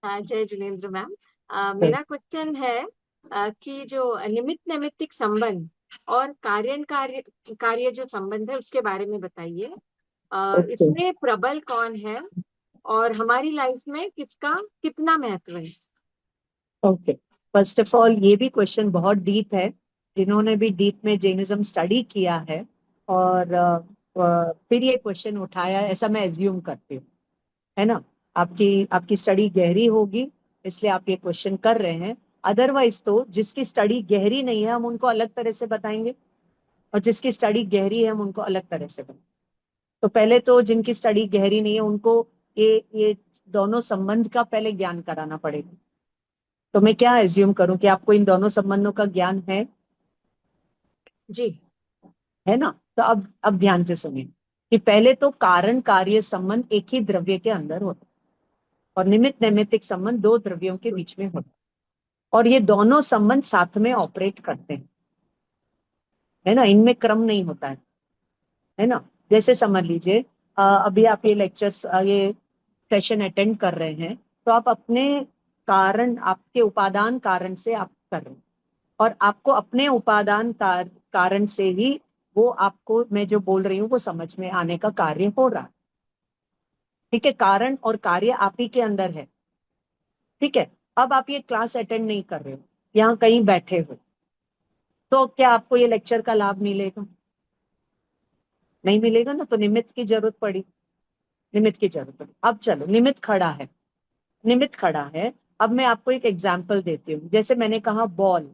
जय जिनेन्द्र मैम। तो मेरा क्वेश्चन है कि जो निमित्त नैमित्तिक संबंध और कार्य जो संबंध है उसके बारे में बताइए। ओके। इसमें प्रबल कौन है और हमारी लाइफ में किसका कितना महत्व है? ओके, फर्स्ट ऑफ ऑल ये भी क्वेश्चन बहुत डीप है। जिन्होंने भी डीप में जैनिज्म स्टडी किया है और फिर ये क्वेश्चन उठाया, ऐसा मैं एज्यूम करती हूँ, है ना। आपकी आपकी स्टडी गहरी होगी, इसलिए आप ये क्वेश्चन कर रहे हैं। अदरवाइज तो जिसकी स्टडी गहरी नहीं है हम उनको अलग तरह से बताएंगे, और जिसकी स्टडी गहरी है हम उनको अलग तरह से बताएंगे। तो पहले तो जिनकी स्टडी गहरी नहीं है उनको ये दोनों संबंध का पहले ज्ञान कराना पड़ेगा। तो मैं क्या एज्यूम करूं कि आपको इन दोनों संबंधों का ज्ञान जी। है ना। तो अब ध्यान से सुनिए कि पहले तो कारण कार्य संबंध एक ही द्रव्य के अंदर होता है, और निमित्त नैमित्तिक संबंध दो द्रव्यों के बीच में होता है, और ये दोनों संबंध साथ में ऑपरेट करते हैं, है ना। इनमें क्रम नहीं होता है ना। जैसे समझ लीजिए, अभी आप ये लेक्चर्स, ये सेशन अटेंड कर रहे हैं, तो आप अपने कारण, आपके उपादान कारण से आप कर रहे हैं, और आपको अपने उपादान कारण से ही वो आपको मैं जो बोल रही हूँ वो समझ में आने का कार्य हो रहा है। ठीक है, कारण और कार्य आप ही के अंदर है। ठीक है। अब आप ये क्लास अटेंड नहीं कर रहे हो, यहाँ कहीं बैठे हो, तो क्या आपको ये लेक्चर का लाभ मिलेगा? नहीं मिलेगा ना। तो निमित्त की जरूरत पड़ी, निमित्त की जरूरत पड़ी। अब चलो, निमित्त खड़ा है, निमित्त खड़ा है। अब मैं आपको एक एग्जाम्पल देती हूँ। जैसे मैंने कहा बॉल,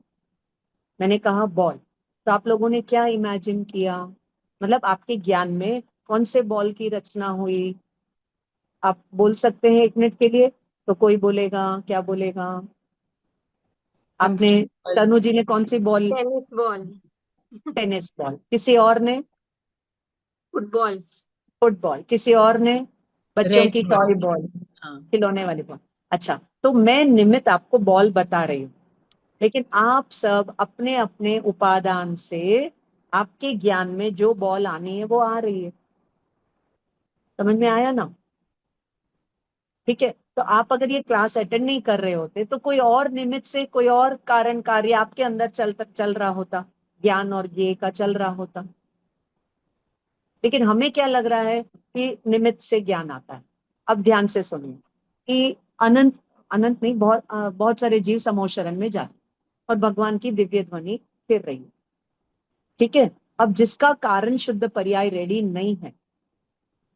मैंने कहा बॉल, तो आप लोगों ने क्या इमेजिन किया? मतलब आपके ज्ञान में कौन से बॉल की रचना हुई? आप बोल सकते हैं 1 मिनट के लिए। तो कोई बोलेगा, क्या बोलेगा? हम आपने, फुटबॉल। तनु जी ने कौन सी ball? Tennis ball. Tennis ball. किसी और ने? फुटबॉल। फुटबॉल। किसी और ने? बच्चों रेड की बॉल। टॉय बॉल, हाँ। खिलौने वाली बॉल। अच्छा, तो मैं निमित्त आपको बॉल बता रही हूँ, लेकिन आप सब अपने अपने उपादान से आपके ज्ञान में जो बॉल आनी है वो आ रही है। समझ में आया ना? ठीक है। तो आप अगर ये क्लास अटेंड नहीं कर रहे होते तो कोई और निमित्त से कोई और कारण कार्य आपके अंदर चल रहा होता, ज्ञान और ये का चल रहा होता। लेकिन हमें क्या लग रहा है कि निमित्त से ज्ञान आता है। अब ध्यान से सुनिए कि अनंत, अनंत नहीं, बहुत सारे जीव समूह शरण में जाते, और भगवान की दिव्य ध्वनि फिर रही है। ठीक है। अब जिसका कारण शुद्ध पर्याय रेडी नहीं है,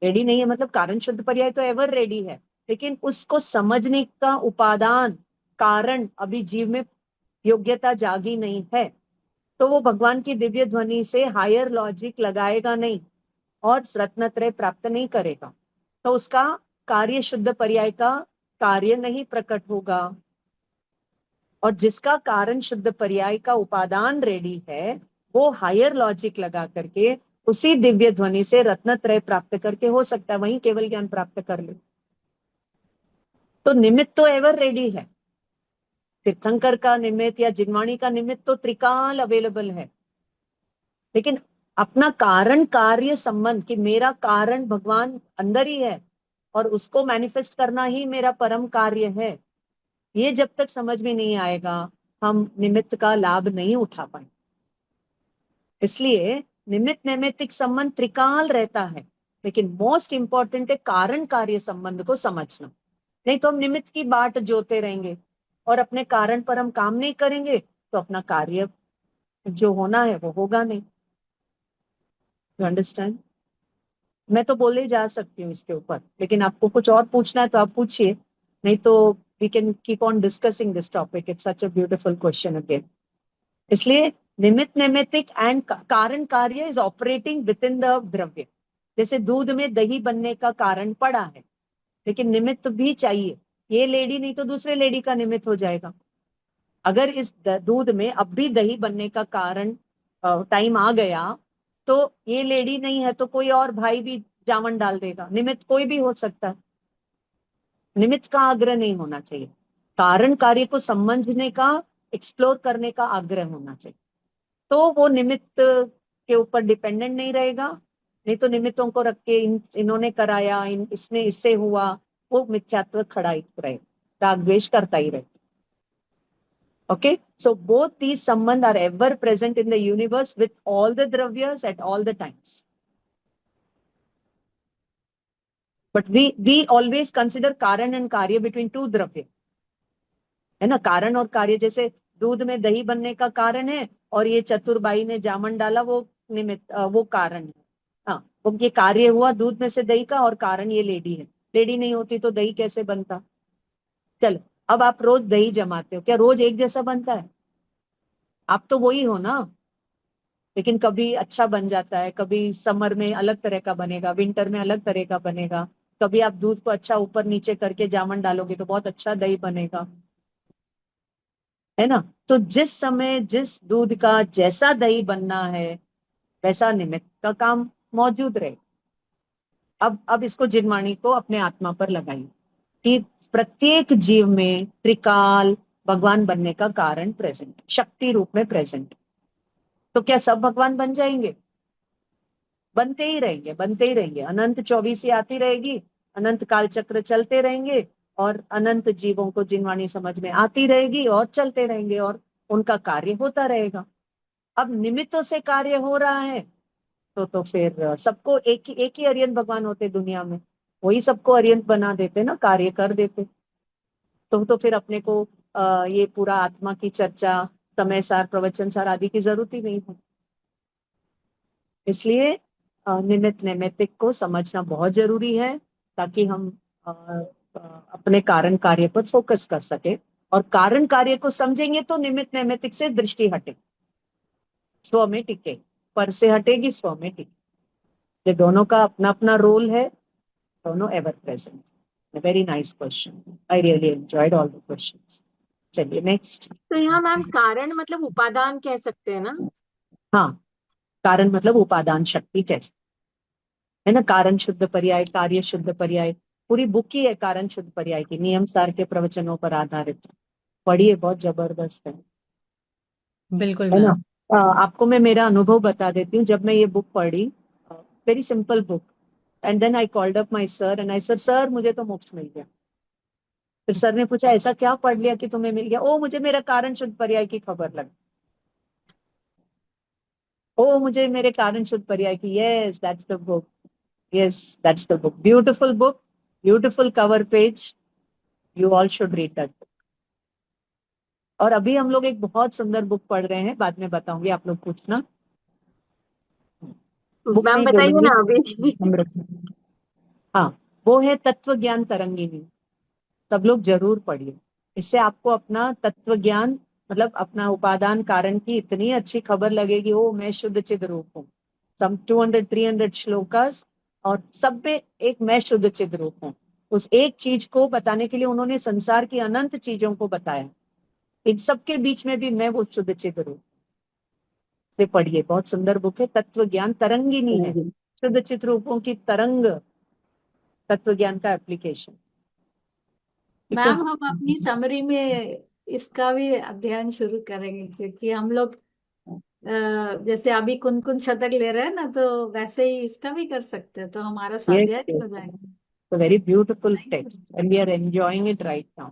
रेडी नहीं है मतलब कारण शुद्ध पर्याय तो एवर रेडी है, लेकिन उसको समझने का उपादान कारण अभी जीव में योग्यता जागी नहीं है, तो वो भगवान की दिव्य ध्वनि से हायर लॉजिक लगाएगा नहीं और रत्नत्रय प्राप्त नहीं करेगा। तो उसका कार्य शुद्ध पर्याय का कार्य नहीं प्रकट होगा। और जिसका कारण शुद्ध पर्याय का उपादान रेडी है, वो हायर लॉजिक लगा करके उसी दिव्य ध्वनि से रत्नत्रय प्राप्त करके हो सकता है वहीं केवल ज्ञान प्राप्त कर ले। तो निमित्त तो एवर रेडी है। तीर्थंकर का निमित्त या जिनवाणी का निमित्त तो त्रिकाल अवेलेबल है, लेकिन अपना कारण कार्य संबंध कि मेरा कारण भगवान अंदर ही है और उसको मैनिफेस्ट करना ही मेरा परम कार्य है, ये जब तक समझ में नहीं आएगा हम निमित्त का लाभ नहीं उठा पाए। इसलिए निमित्त नैमित्तिक संबंध त्रिकाल रहता है, लेकिन मोस्ट इंपॉर्टेंट है कारण कार्य संबंध को समझना। नहीं तो हम निमित्त की बाट जोते रहेंगे और अपने कारण पर हम काम नहीं करेंगे, तो अपना कार्य जो होना है वो होगा नहीं। You understand? मैं तो बोले जा सकती हूँ इसके ऊपर, लेकिन आपको कुछ और पूछना है तो आप पूछिए, नहीं तो we can keep on discussing this topic. It's such a beautiful question again. इसलिए निमित्त नैमित्तिक एंड कारण कार्य is operating within the द्रव्य। जैसे दूध में दही बनने का कारण पड़ा है, लेकिन निमित्त भी चाहिए। ये लेडी नहीं तो दूसरे लेडी का निमित्त हो जाएगा। अगर इस दूध में अब भी दही बनने का कारण टाइम आ गया, तो ये लेडी नहीं है तो कोई और भाई भी जामन डाल देगा। निमित्त कोई भी हो सकता है, निमित्त का आग्रह नहीं होना चाहिए। कारण कार्य को समझने का, एक्सप्लोर करने का आग्रह होना चाहिए। तो वो निमित्त के ऊपर डिपेंडेंट नहीं रहेगा। नहीं तो निमित्तों को रख के इन्होंने कराया, इसने इससे हुआ, वो मिथ्यात्व खड़ा ही रहेगा। राग द्वेष करता ही रहता। Okay, so both these sambandh are ever present in the universe with all the dravyas at all the times. But we always consider karan and karya between two dravya. है ना, कारण और कार्य, जैसे दूध में दही बनने का कारण है और ये चतुरबाई ने जामन डाला, वो निमित्त, वो कारण है। हाँ, वो ये कार्य हुआ दूध में से दही का, और कारण ये लेडी है। लेडी नहीं होती तो दही कैसे बनता। चलो, अब आप रोज दही जमाते हो, क्या रोज एक जैसा बनता है? आप तो वही हो ना, लेकिन कभी अच्छा बन जाता है, कभी समर में अलग तरह का बनेगा, विंटर में अलग तरह का बनेगा। कभी आप दूध को अच्छा ऊपर नीचे करके जामन डालोगे तो बहुत अच्छा दही बनेगा, है ना। तो जिस समय जिस दूध का जैसा दही बनना है, वैसा निमित्त का काम मौजूद रहे। अब इसको जिनवाणी को अपने आत्मा पर लगाइए कि प्रत्येक जीव में त्रिकाल भगवान बनने का कारण प्रेजेंट, शक्ति रूप में प्रेजेंट। तो क्या सब भगवान बन जाएंगे? बनते ही रहेंगे, बनते ही रहेंगे। अनंत 24 आती रहेगी, अनंत काल चक्र चलते रहेंगे, और अनंत जीवों को जिनवाणी समझ में आती रहेगी और चलते रहेंगे, और उनका कार्य होता रहेगा। अब निमित्तों से कार्य हो रहा है, तो फिर सबको एक ही अरियंत भगवान होते दुनिया में, वही सबको अरियंत बना देते ना, कार्य कर देते। तो फिर अपने को ये पूरा आत्मा की चर्चा, समय सार, प्रवचन सार आदि की जरूरत ही नहीं है। इसलिए निमित्त नैमित्तिक को समझना बहुत जरूरी है, ताकि हम अपने कारण कार्य पर फोकस कर सके। और कारण कार्य को समझेंगे तो निमित्त नैमित्तिक से दृष्टि हटे, स्व में टिके। पर से हटेगी, स्व में टिके। ये दोनों का अपना अपना रोल है, दोनों ever present. Very nice question, I really enjoyed all the questions. चलिए नेक्स्ट। तो यहाँ मैम कारण मतलब उपादान कह सकते हैं ना? हाँ, कारण मतलब उपादान शक्ति, कैसे, है ना। कारण शुद्ध पर्याय, कार्य शुद्ध पर्याय, पूरी बुक ही है कारण शुद्ध पर्याय की, नियम सार के प्रवचनों पर आधारित। पढ़िए, बहुत जबरदस्त बिल्कुल है ना। मैम। आपको मैं मेरा अनुभव बता देती हूँ। जब मैं ये बुक पढ़ी, very simple book, and then I called up my sir and I sir, sir मुझे तो मोक्ष मिल गया। फिर सर ने पूछा, ऐसा क्या पढ़ लिया कि तुम्हें मिल गया? ओ, मुझे मेरा कारण शुद्ध पर्याय की खबर लगी। ओ, मुझे मेरे कारण शुद्ध पर्याय की, yes that's the book, yes that's the book, beautiful book, beautiful cover page, you all should read that. और अभी हम लोग एक बहुत सुंदर बुक पढ़ रहे हैं, बाद में बताऊंगी, आप लोग पूछना। बुक मैम नहीं बताइए बोलूंगी, ना अभी। हम हाँ, वो है तत्व ज्ञान तरंगिनी। सब लोग जरूर पढ़िए। इससे आपको अपना तत्व ज्ञान, मतलब अपना उपादान कारण की इतनी अच्छी खबर लगेगी। ओ, मैं शुद्ध चिद रूप हूँ। सम 200-300 श्लोकास, और सब में एक मैं शुद्ध चिद रूप हूँ। उस एक चीज को बताने के लिए उन्होंने संसार की अनंत चीजों को बताया। इन सब के बीच में भी मैं वो शुद्ध चिद रूप से। पढ़िए, बहुत सुंदर बुक है, तत्व ज्ञान तरंगिनी है। शुद्ध चित रूपों की तरंग, तत्व ज्ञान का एप्लीकेशन। ठीक है। मैम हम अपनी समरी में इसका भी अध्ययन शुरू करेंगे, क्योंकि हम लोग जैसे अभी कुन कुन शतक ले रहे हैं ना, तो वैसे ही इसका भी कर सकते हैं, तो हमारा यस, स्वाध्याय भी हो जाएगा। Very beautiful Thank you. Text and we are enjoying it right now.